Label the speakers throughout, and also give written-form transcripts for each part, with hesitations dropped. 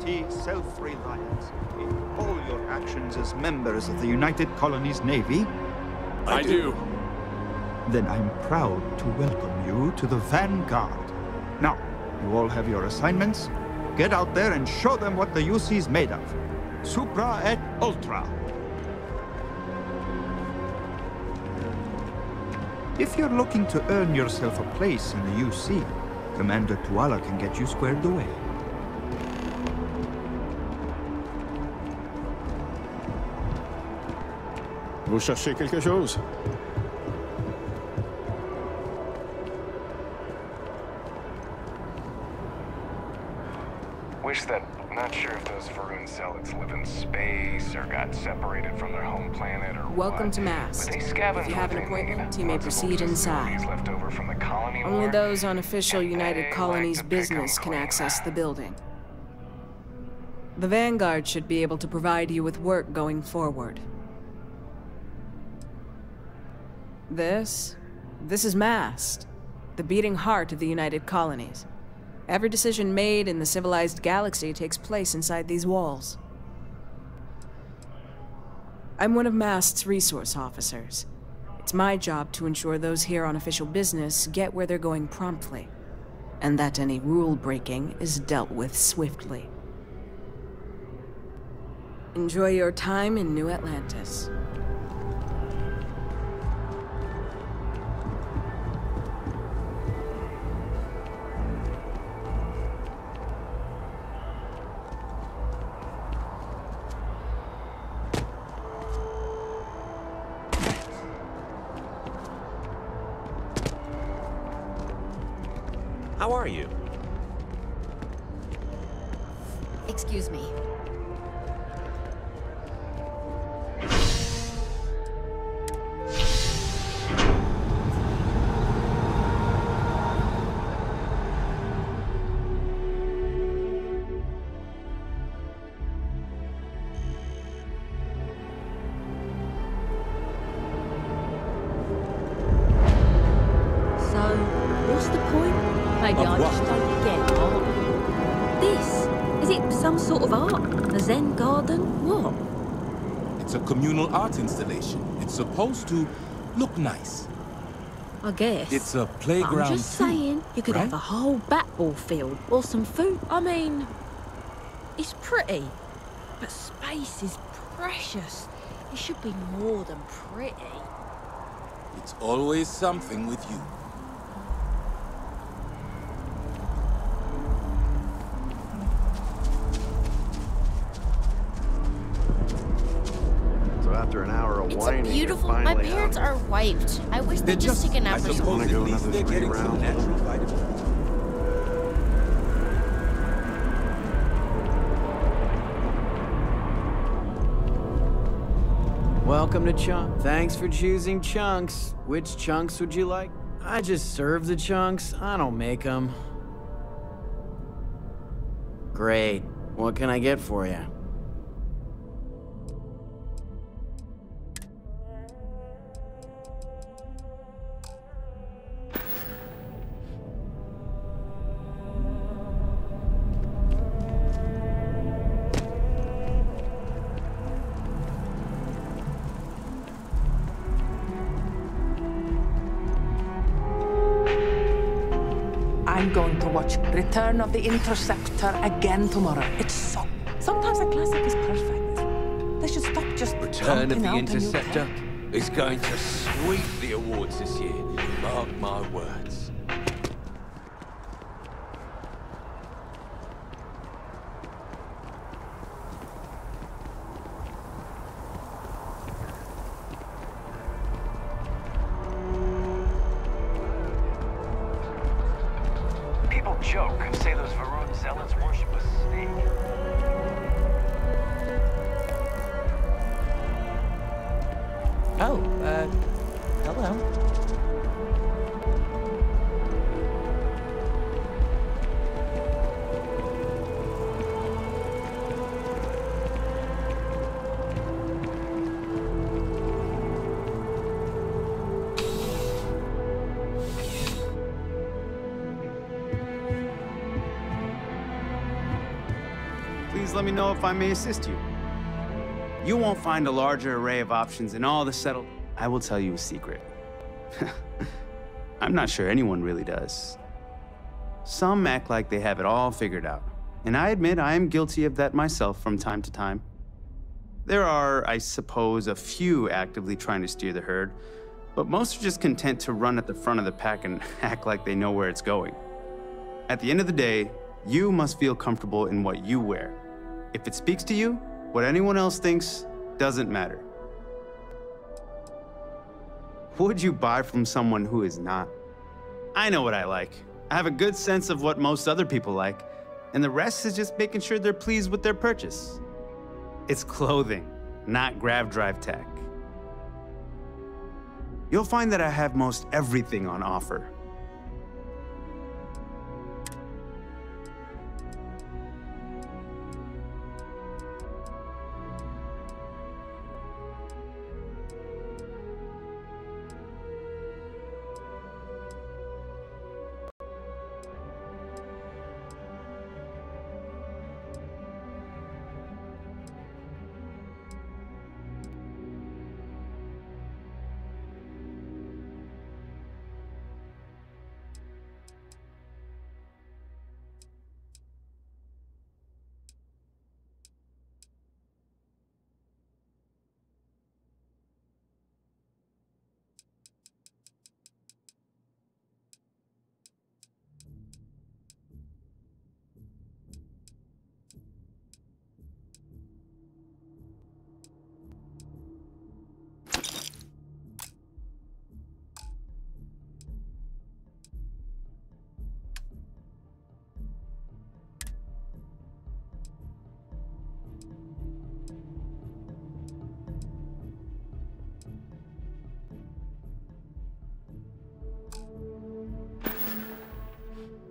Speaker 1: sovereignty, self-reliance, in all your actions as members of the United Colonies Navy?
Speaker 2: I do.
Speaker 1: Then I'm proud to welcome you to the Vanguard. Now, you all have your assignments. Get out there and show them what the UC's made of. Supra et Ultra. If you're looking to earn yourself a place in the UC, Commander Tuala can get you squared away.
Speaker 2: Vous cherchez quelque chose?
Speaker 3: Wish that. Not sure if those Varun zealots live in space or got separated from their home planet or
Speaker 4: Welcome
Speaker 3: what.
Speaker 4: to Mass.
Speaker 3: But they scavenge
Speaker 4: If you have an
Speaker 3: what they
Speaker 4: appointment,
Speaker 3: need.
Speaker 4: you may
Speaker 3: Lots of
Speaker 4: proceed
Speaker 3: old
Speaker 4: inside.
Speaker 3: facilities left over from the colony
Speaker 4: Only
Speaker 3: war,
Speaker 4: those on official
Speaker 3: and
Speaker 4: United
Speaker 3: they
Speaker 4: Colonies
Speaker 3: like to pick 'em
Speaker 4: business can
Speaker 3: clean.
Speaker 4: access the building. The Vanguard should be able to provide you with work going forward. This is Mast, the beating heart of the United Colonies. Every decision made in the civilized galaxy takes place inside these walls. I'm one of Mast's resource officers. It's my job to ensure those here on official business get where they're going promptly, and that any rule breaking is dealt with swiftly. Enjoy your time in New Atlantis.
Speaker 5: How are you?
Speaker 6: Excuse me.
Speaker 7: What's the point? Maybe I just don't get art. This? Is it some sort of art? A Zen garden? What?
Speaker 8: It's a communal art installation. It's supposed to look nice.
Speaker 7: I guess.
Speaker 8: It's a playground.
Speaker 7: I'm just saying, you could have a whole bat-ball field or some food. I mean, it's pretty, but space is precious. It should be more than pretty.
Speaker 8: It's always something with you.
Speaker 2: After an hour of whining,
Speaker 6: beautiful. My parents are wiped. I wish they'd just take a nap or something.
Speaker 8: At least they're getting some natural vitamins.
Speaker 9: Welcome to Chunk. Thanks for choosing Chunks. Which chunks would you like? I just serve the chunks. I don't make them. Great. What can I get for you?
Speaker 10: I'm going to watch Return of the Interceptor again tomorrow. It's so... Sometimes a classic is perfect. They should stop just
Speaker 5: Return of the
Speaker 10: out
Speaker 5: Interceptor is going to sweep the awards this year. Mark my words.
Speaker 3: People joke and say those Varun zealots worship a snake.
Speaker 10: Oh, hello.
Speaker 9: let me know if I may assist you. You won't find a larger array of options in all the settled... I will tell you a secret. I'm not sure anyone really does. Some act like they have it all figured out. And I admit I am guilty of that myself from time to time. There are, I suppose, a few actively trying to steer the herd, but most are just content to run at the front of the pack and act like they know where it's going. At the end of the day, you must feel comfortable in what you wear. If it speaks to you, what anyone else thinks doesn't matter. Would you buy from someone who is not? I know what I like. I have a good sense of what most other people like, and the rest is just making sure they're pleased with their purchase. It's clothing, not grav drive tech. You'll find that I have most everything on offer.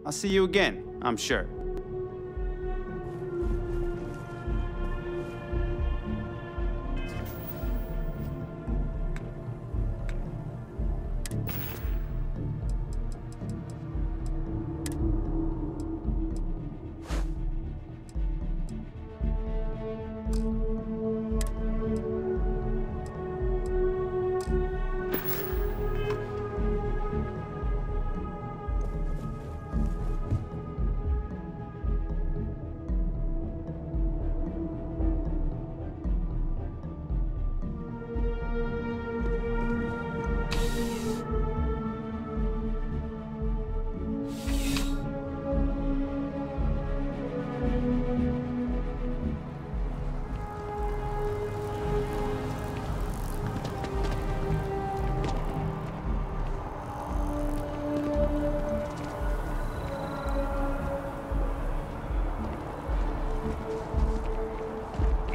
Speaker 9: I'll see you again, I'm sure.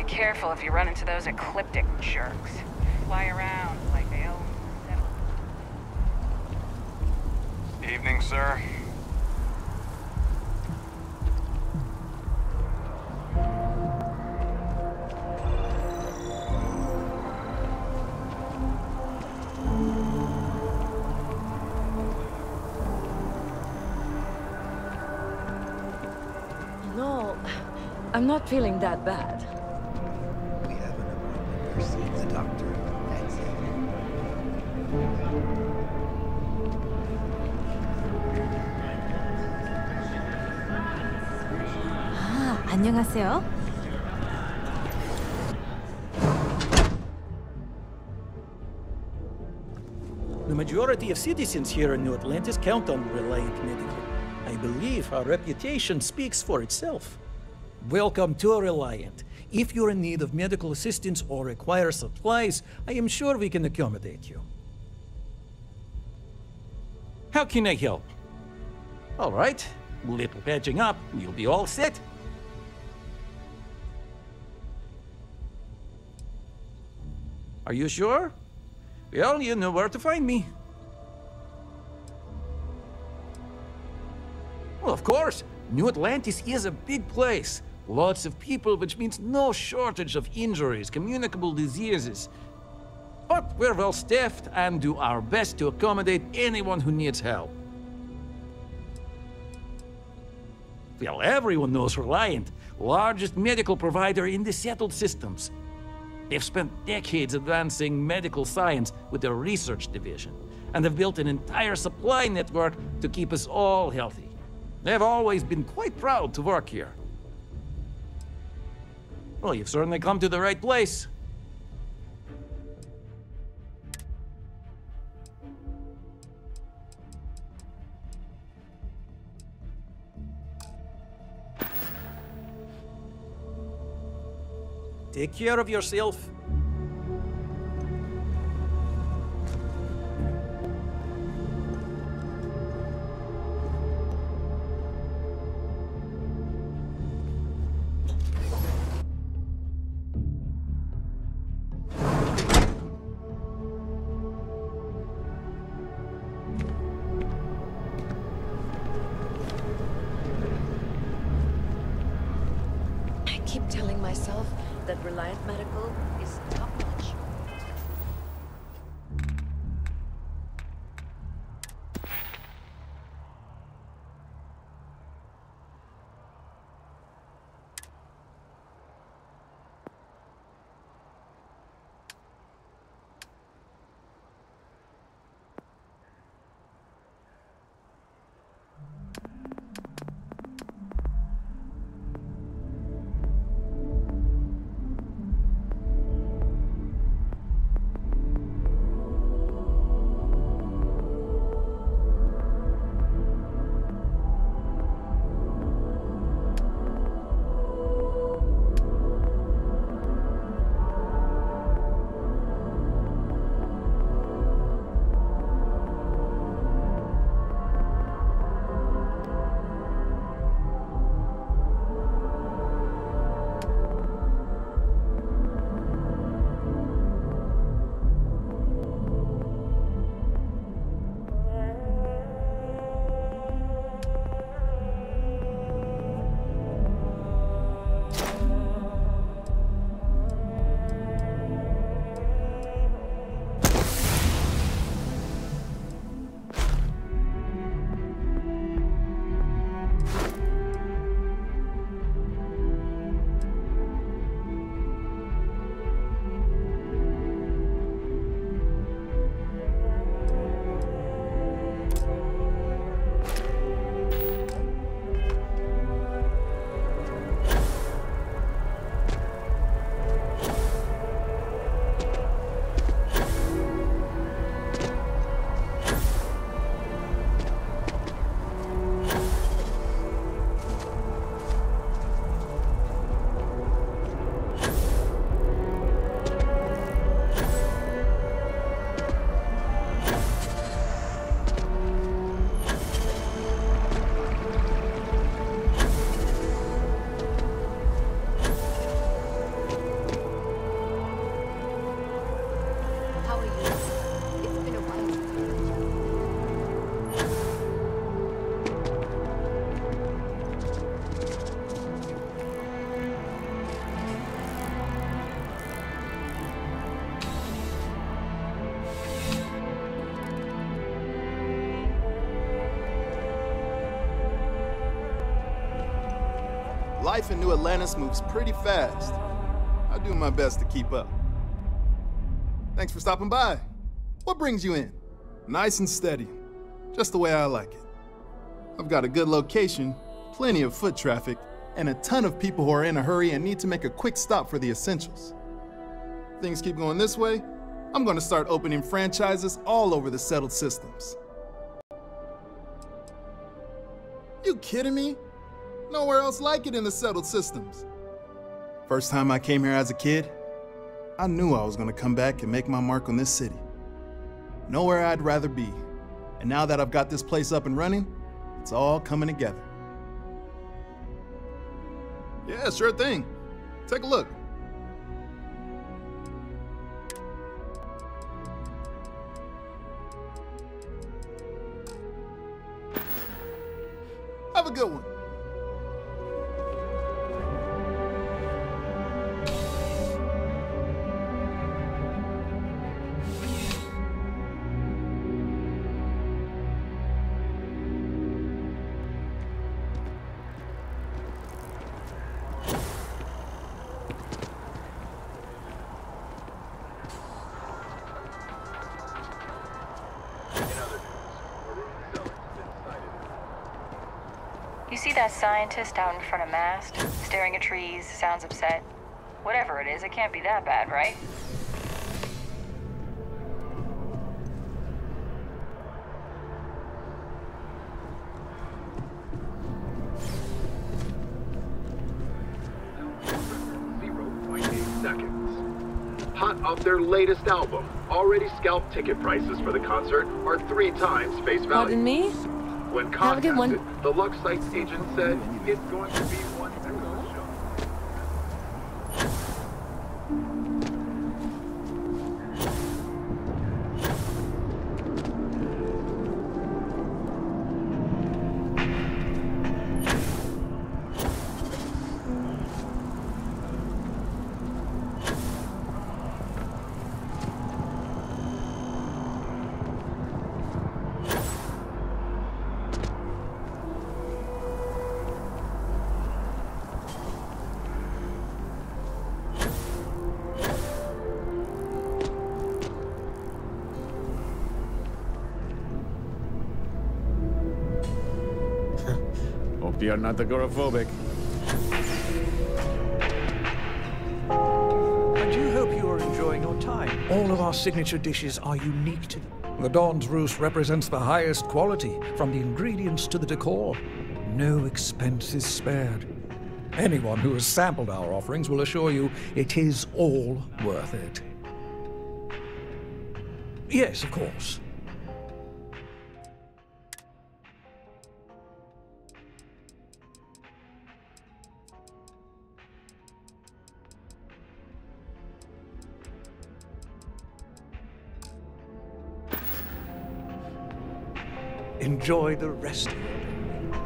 Speaker 4: Careful if you run into those ecliptic jerks. Fly around like they own them.
Speaker 3: Evening, sir.
Speaker 7: No, I'm not feeling that bad.
Speaker 11: The doctor. That's it.
Speaker 12: 아, 안녕하세요.
Speaker 13: The majority of citizens here in New Atlantis count on Reliant Medical. I believe our reputation speaks for itself. Welcome to Reliant. If you're in need of medical assistance or require supplies, I am sure we can accommodate you. How can I help? All right, little patching up, you'll be all set. Are you sure? Well, you know where to find me. Well, of course, New Atlantis is a big place. Lots of people, which means no shortage of injuries, communicable diseases. But we're well staffed and do our best to accommodate anyone who needs help. Well, everyone knows Reliant. largest medical provider in the settled systems. They've spent decades advancing medical science with their research division, and have built an entire supply network to keep us all healthy. They've always been quite proud to work here. Well, you've certainly come to the right place. Take care of yourself.
Speaker 14: I keep telling myself that Reliant Medical is top-notch.
Speaker 15: Life in New Atlantis moves pretty fast. I do my best to keep up. Thanks for stopping by. What brings you in? Nice and steady, just the way I like it. I've got a good location, plenty of foot traffic, and a ton of people who are in a hurry and need to make a quick stop for the essentials. Things keep going this way, I'm gonna start opening franchises all over the settled systems. You kidding me? Nowhere else like it in the settled systems. First time I came here as a kid, I knew I was gonna come back and make my mark on this city. Nowhere I'd rather be. And now that I've got this place up and running, it's all coming together. Yeah, sure thing. Take a look. Have a good one.
Speaker 16: see that scientist out in front of mast, staring at trees, sounds upset? Whatever it is, it can't be that bad, right?
Speaker 17: Hot off their latest album. Already scalped ticket prices for the concert are 3 times face value.
Speaker 7: Pardon me?
Speaker 17: When
Speaker 7: Have a good one.
Speaker 17: contacted, the Lux Site's agent said it's going to be one heck of a show.
Speaker 2: Hope you're not agoraphobic.
Speaker 13: I do hope you are enjoying your time. All of our signature dishes are unique to them. The Dawn's Roost represents the highest quality, from the ingredients to the decor. No expense is spared. Anyone who has sampled our offerings will assure you it is all worth it. Yes, of course. Enjoy the rest of your day.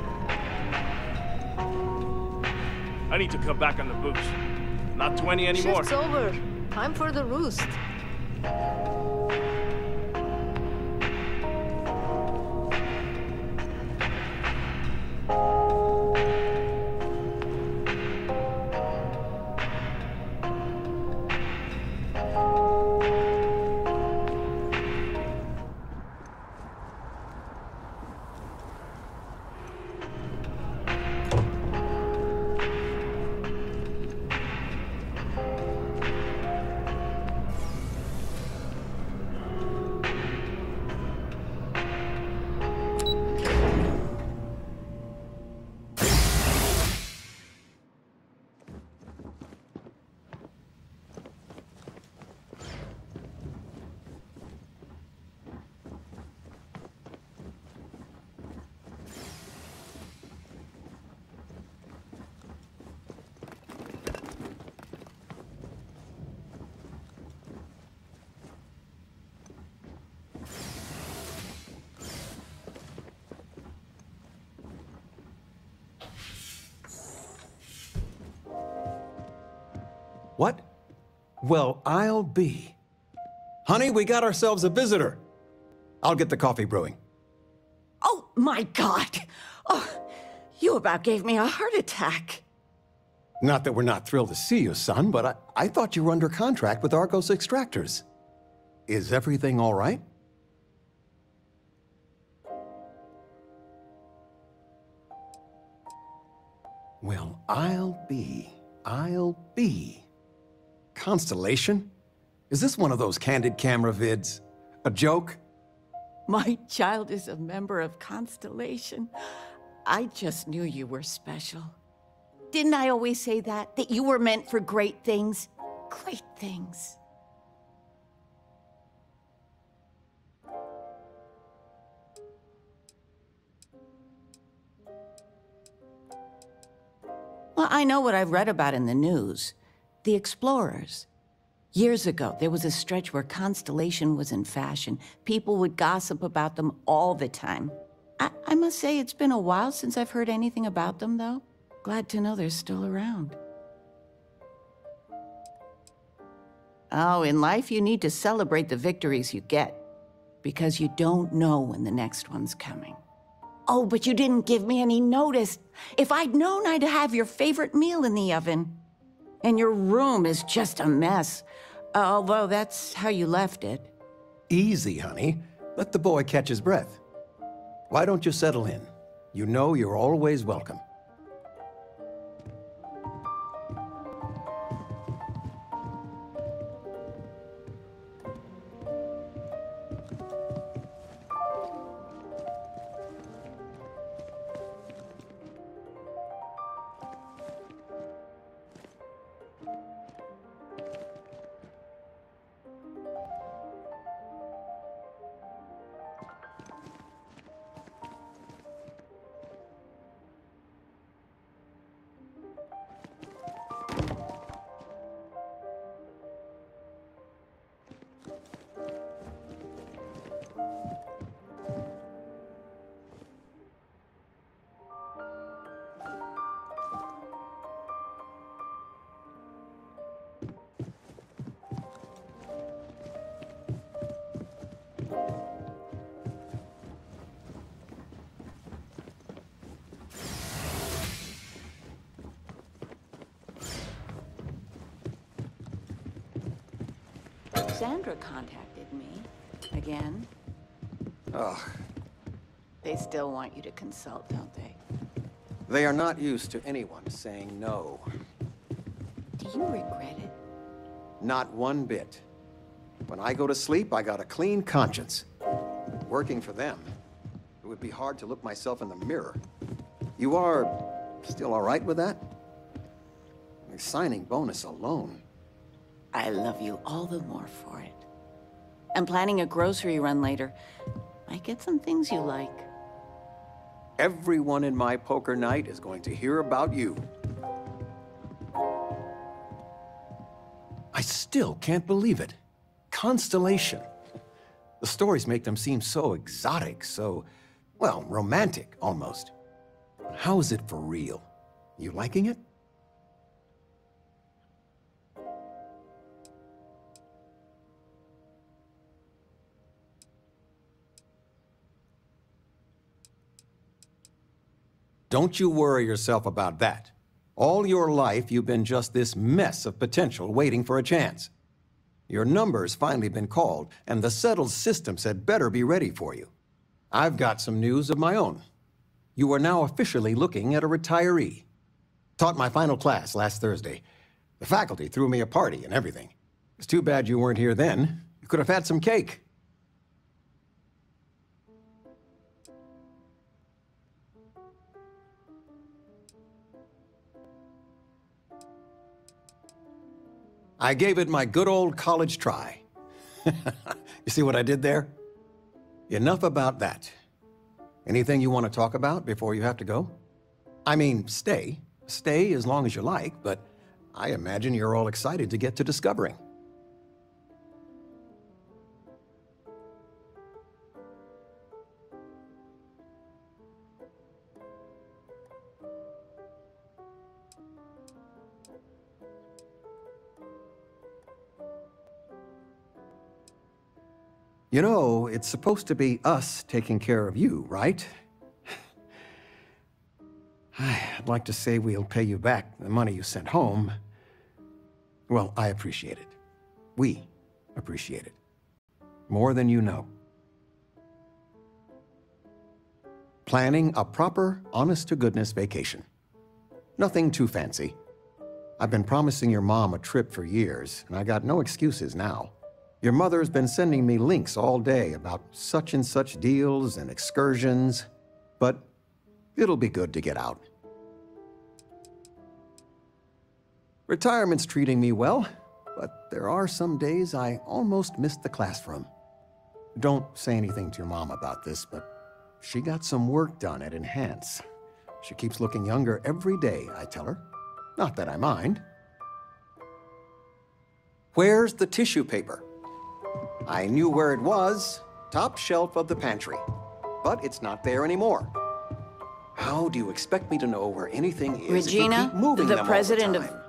Speaker 18: I need to cut back on the booze. Not 20 anymore.
Speaker 14: Shift's over. Time for the roost.
Speaker 19: What? Well, I'll be. Honey, we got ourselves a visitor. I'll get the coffee brewing.
Speaker 20: Oh, my God. Oh, you about gave me a heart attack.
Speaker 19: Not that we're not thrilled to see you, son, but I thought you were under contract with Argos Extractors. Is everything all right? Well, I'll be. Constellation? Is this one of those candid camera vids? A joke?
Speaker 20: My child is a member of Constellation. I just knew you were special. Didn't I always say that? That you were meant for great things? Great things. Well, I know what I've read about in the news. The Explorers. Years ago, there was a stretch where Constellation was in fashion. People would gossip about them all the time. I must say it's been a while since I've heard anything about them, though. Glad to know they're still around. Oh, in life you need to celebrate the victories you get, because you don't know when the next one's coming. Oh, but you didn't give me any notice. If I'd known, I'd have your favorite meal in the oven. And your room is just a mess. Although that's how you left it.
Speaker 19: Easy, honey. Let the boy catch his breath. Why don't you settle in? You know you're always welcome.
Speaker 20: Sandra contacted me again.
Speaker 19: Ugh.
Speaker 20: They still want you to consult, don't they?
Speaker 19: They are not used to anyone saying no.
Speaker 20: Do you regret it?
Speaker 19: Not one bit. When I go to sleep, I got a clean conscience. Working for them, it would be hard to look myself in the mirror. You are still all right with that? The signing bonus alone.
Speaker 20: I love you all the more for it. I'm planning a grocery run later. Might get some things you like.
Speaker 19: Everyone in my poker night is going to hear about you. I still can't believe it. Constellation. The stories make them seem so exotic, so, well, romantic, almost. How is it for real? You liking it? Don't you worry yourself about that. All your life, you've been just this mess of potential waiting for a chance. Your number's finally been called, and the settled systems had better be ready for you. I've got some news of my own. You are now officially looking at a retiree. Taught my final class last Thursday. The faculty threw me a party and everything. It's too bad you weren't here then. You could have had some cake. I gave it my good old college try. You see what I did there? Enough about that. Anything you want to talk about before you have to go? I mean, stay. Stay as long as you like, but I imagine you're all excited to get to discovering. You know, it's supposed to be us taking care of you, right? I'd like to say we'll pay you back the money you sent home. Well, I appreciate it. We appreciate it. More than you know. Planning a proper, honest-to-goodness vacation. Nothing too fancy. I've been promising your mom a trip for years, and I got no excuses now. Your mother's been sending me links all day about such and such deals and excursions, but it'll be good to get out. Retirement's treating me well, but there are some days I almost missed the classroom. Don't say anything to your mom about this, but she got some work done at Enhance. She keeps looking younger every day, I tell her. Not that I mind. Where's the tissue paper? I knew where it was, top shelf of the pantry, but it's not there anymore. How do you expect me to know where anything is
Speaker 20: Regina,
Speaker 19: if you keep moving
Speaker 20: the
Speaker 19: them
Speaker 20: president
Speaker 19: all the time?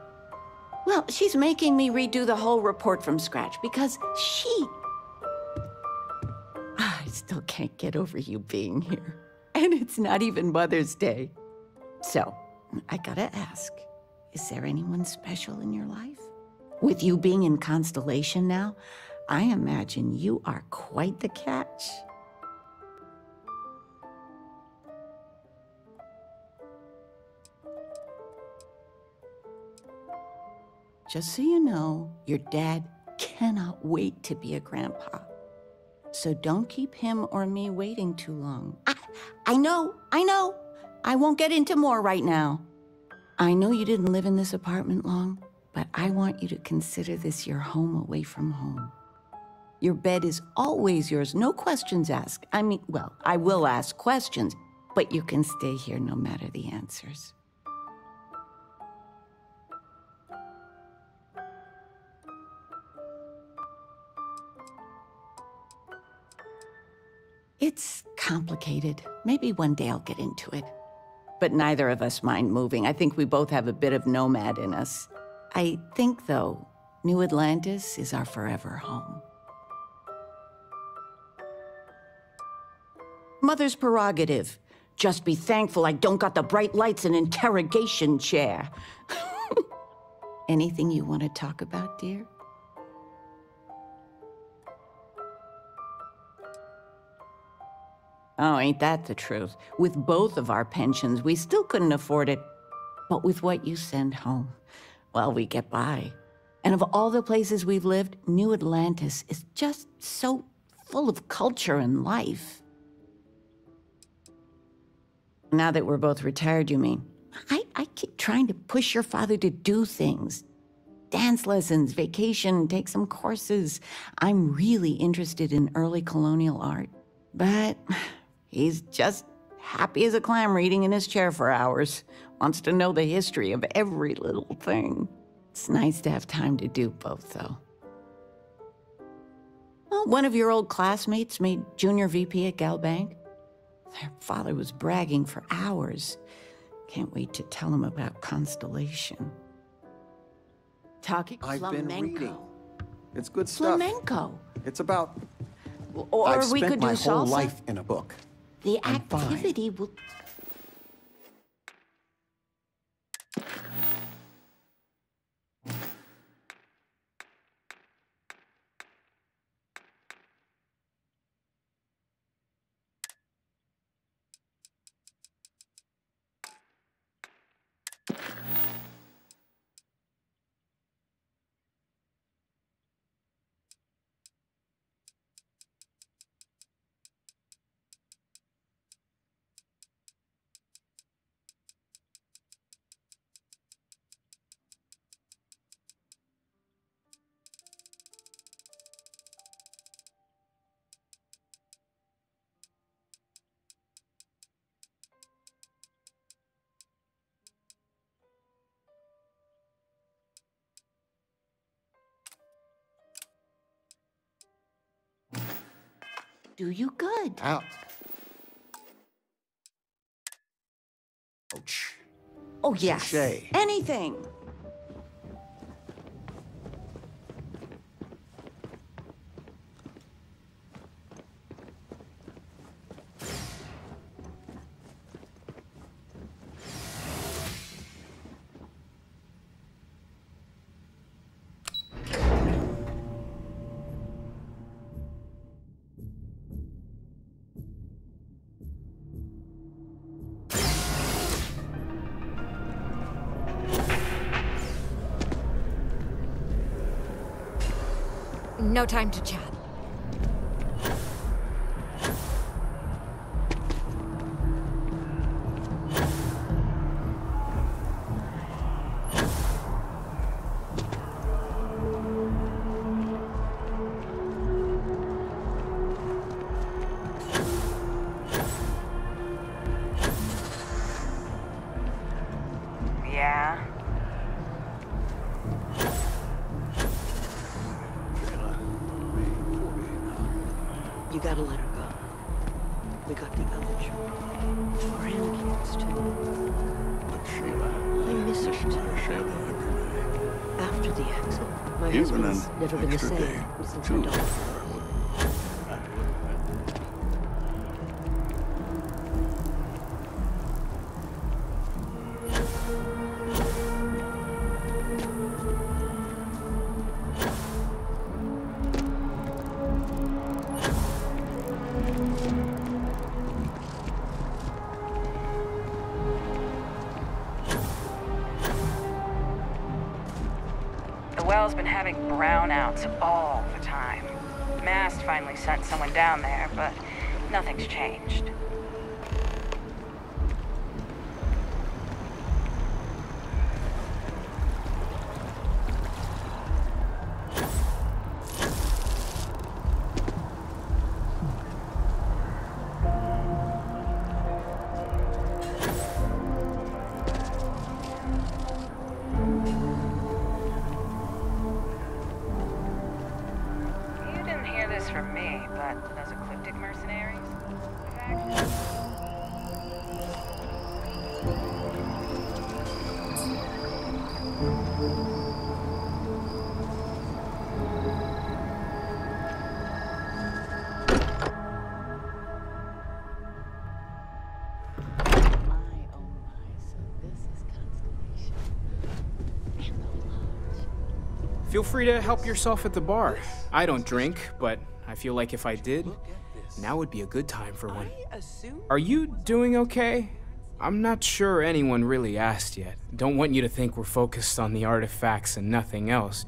Speaker 20: Well, she's making me redo the whole report from scratch because I still can't get over you being here. And it's not even Mother's Day. So, I gotta ask, is there anyone special in your life? With you being in Constellation now, I imagine you are quite the catch. just so you know, your dad cannot wait to be a grandpa. So don't keep him or me waiting too long. I know. I won't get into more right now. I know you didn't live in this apartment long, but I want you to consider this your home away from home. Your bed is always yours, no questions asked. I mean, well, I will ask questions, but you can stay here no matter the answers. It's complicated. Maybe one day I'll get into it. But neither of us mind moving. I think we both have a bit of nomad in us. I think, though, New Atlantis is our forever home. Mother's prerogative. Just be thankful I don't got the bright lights and interrogation chair. Anything you want to talk about, dear? Oh, ain't that the truth? With both of our pensions, we still couldn't afford it. But with what you send home, well, we get by. And of all the places we've lived, New Atlantis is just so full of culture and life. Now that we're both retired, you mean? I keep trying to push your father to do things. Dance lessons, vacation, take some courses. I'm really interested in early colonial art. But he's just happy as a clam reading in his chair for hours. Wants to know the history of every little thing. It's nice to have time to do both, though. Well, one of your old classmates made junior VP at Galbank. Their father was bragging for hours. Can't wait to tell him about Constellation. Talking
Speaker 19: I've
Speaker 20: flamenco.
Speaker 19: been reading. It's good stuff.
Speaker 20: Flamenco.
Speaker 19: It's about...
Speaker 20: Or
Speaker 19: I've
Speaker 20: we
Speaker 19: spent
Speaker 20: could do
Speaker 19: my whole
Speaker 20: salsa.
Speaker 19: life in a book.
Speaker 20: The
Speaker 19: I'm fine.
Speaker 20: activity will... Do you good.
Speaker 19: Ow. Ouch.
Speaker 20: Oh, yes.
Speaker 19: Touché.
Speaker 20: Anything.
Speaker 6: No time to chat.
Speaker 16: Yeah?
Speaker 14: You gotta let her go. We got the village. Grandkids, too. I miss her, too. After the exit, my husband's never been the same since my daughter.
Speaker 16: well's been having brownouts all the time. Mast finally sent someone down there, but nothing's changed. From me, but those ecliptic mercenaries?
Speaker 21: Feel free to help yourself at the bar. I don't drink, but I feel like if I did, now would be a good time for one. Are you doing okay? I'm not sure anyone really asked yet. Don't want you to think we're focused on the artifacts and nothing else.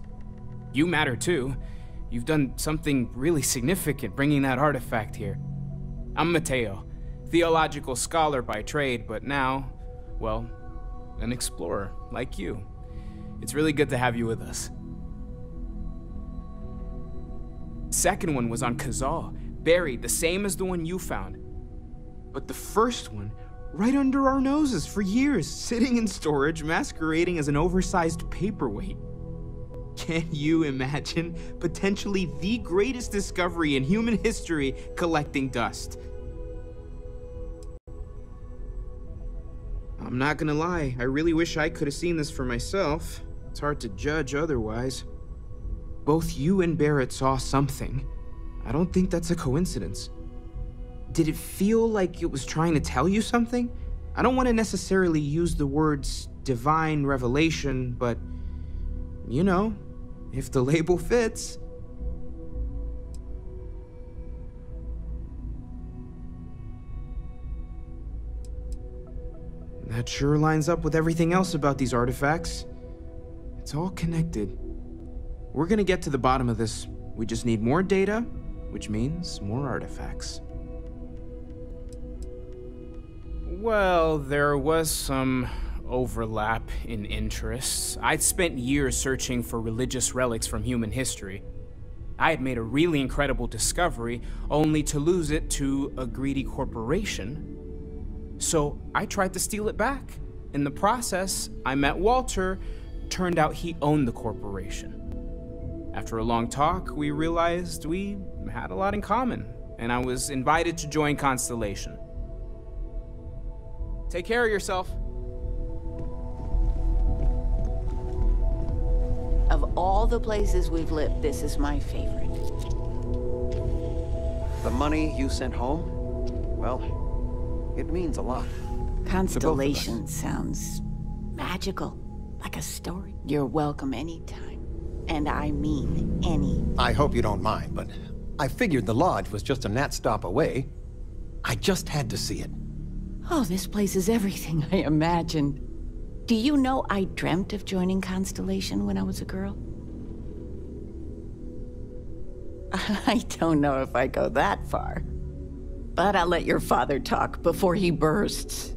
Speaker 21: You matter too. You've done something really significant bringing that artifact here. I'm Mateo, theological scholar by trade, but now, well, an explorer like you. It's really good to have you with us. Second one was on Kazal, buried, the same as the one you found. But the first one, right under our noses for years, sitting in storage, masquerading as an oversized paperweight. Can you imagine potentially the greatest discovery in human history collecting dust? I'm not gonna lie, I really wish I could have seen this for myself. It's hard to judge otherwise. Both you and Barrett saw something. I don't think that's a coincidence. Did it feel like it was trying to tell you something? I don't want to necessarily use the words divine revelation, but, you know, if the label fits. That sure lines up with everything else about these artifacts. It's all connected. We're gonna get to the bottom of this. We just need more data, which means more artifacts. Well, there was some overlap in interests. I'd spent years searching for religious relics from human history. I had made a really incredible discovery, only to lose it to a greedy corporation. So I tried to steal it back. In the process, I met Walter. Turned out he owned the corporation. After a long talk, we realized we had a lot in common, and I was invited to join Constellation. Take care of yourself.
Speaker 20: Of all the places we've lived, this is my favorite.
Speaker 19: The money you sent home? Well, it means a lot.
Speaker 20: Constellation sounds magical, like a story. You're welcome anytime. And I mean any.
Speaker 19: I hope you don't mind, but I figured the lodge was just a gnat stop away. I just had to see it.
Speaker 20: Oh, this place is everything I imagined. Do you know I dreamt of joining Constellation when I was a girl? I don't know if I go that far. But I'll let your father talk before he bursts.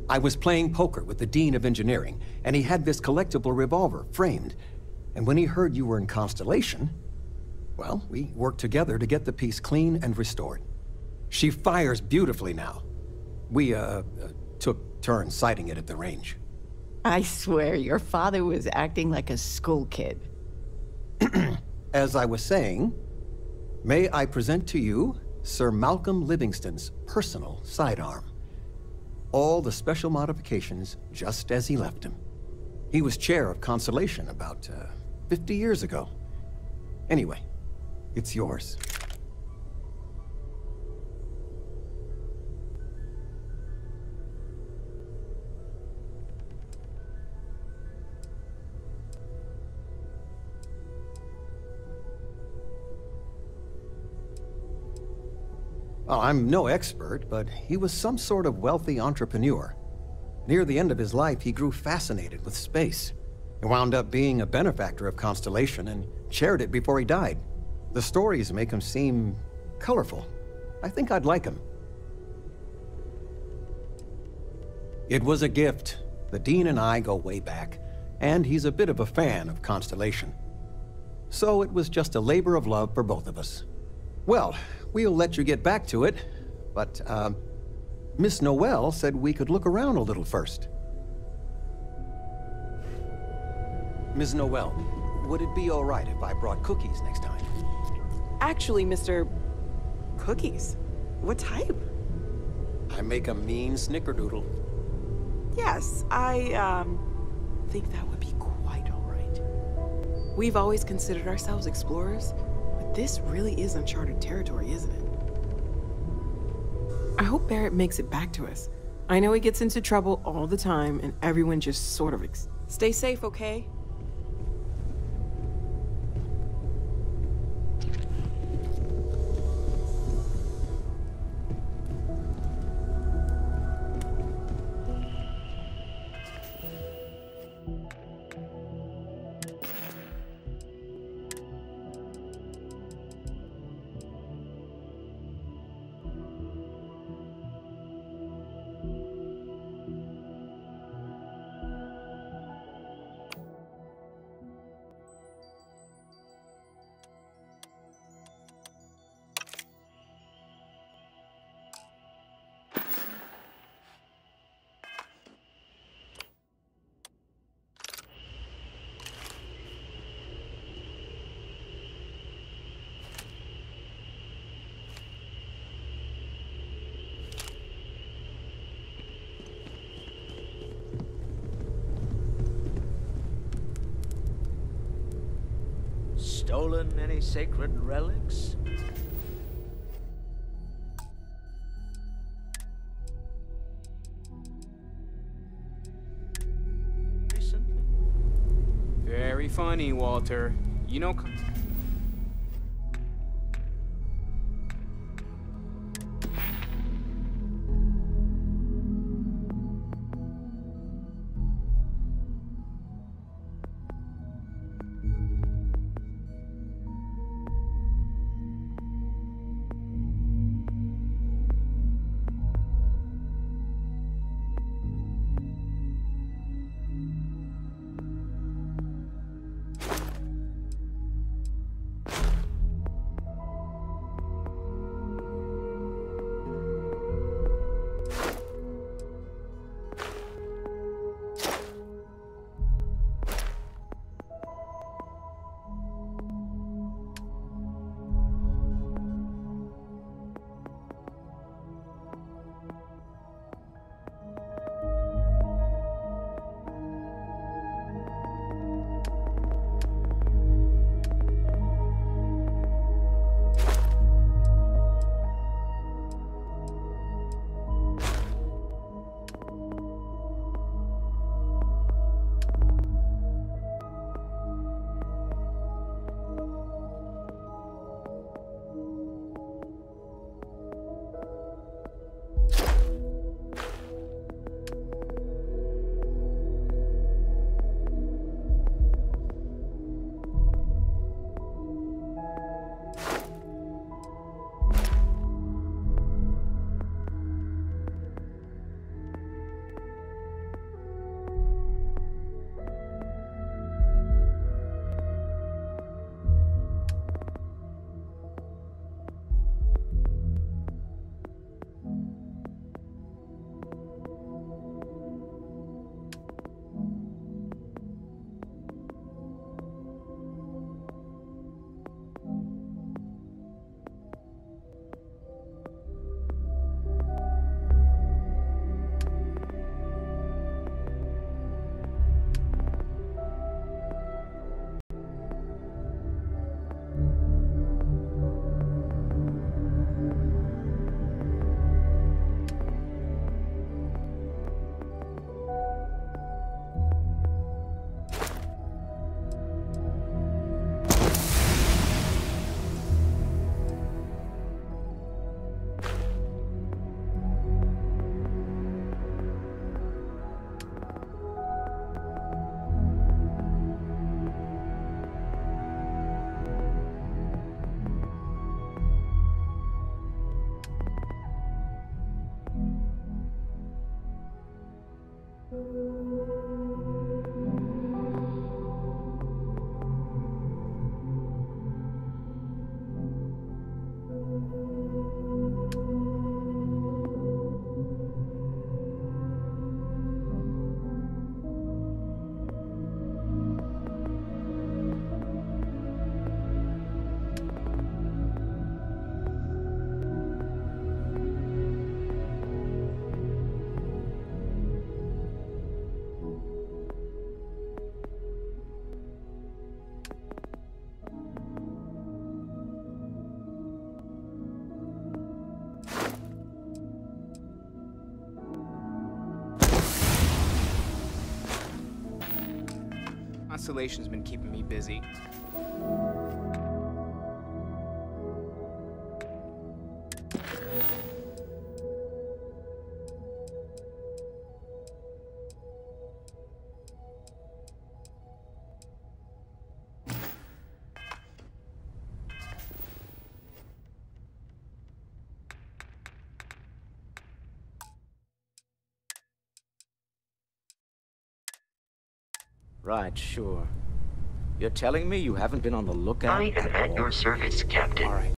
Speaker 19: I was playing poker with the Dean of Engineering, and he had this collectible revolver framed. And when he heard you were in Constellation, well, we worked together to get the piece clean and restored. She fires beautifully now. We, took turns sighting it at the range.
Speaker 20: I swear, your father was acting like a school kid.
Speaker 19: As I was saying, may I present to you Sir Malcolm Livingston's personal sidearm. All the special modifications just as he left him. He was chair of Constellation about, 50 years ago. Anyway, it's yours. Well, I'm no expert, but he was some sort of wealthy entrepreneur. Near the end of his life, he grew fascinated with space. He wound up being a benefactor of Constellation and chaired it before he died. The stories make him seem colorful. I think I'd like him. It was a gift. The Dean and I go way back, and he's a bit of a fan of Constellation. So it was just a labor of love for both of us. Well, we'll let you get back to it, but, Miss Noel said we could look around a little first. Ms. Noel, would it be all right if I brought cookies next time?
Speaker 1: Actually, Mr. Cookies? What type?
Speaker 19: I make a mean snickerdoodle.
Speaker 1: Yes, I, think that would be quite all right. We've always considered ourselves explorers, but this really is uncharted territory, isn't it? I hope Barrett makes it back to us. I know he gets into trouble all the time, and everyone just sort of stay safe, okay?
Speaker 22: Stolen any sacred relics? Recently?
Speaker 21: Very funny, Walter. You know... Constellation's been keeping me busy.
Speaker 22: Right, sure. You're telling me you haven't been on the lookout?
Speaker 5: I am at your service, Captain.
Speaker 21: All right.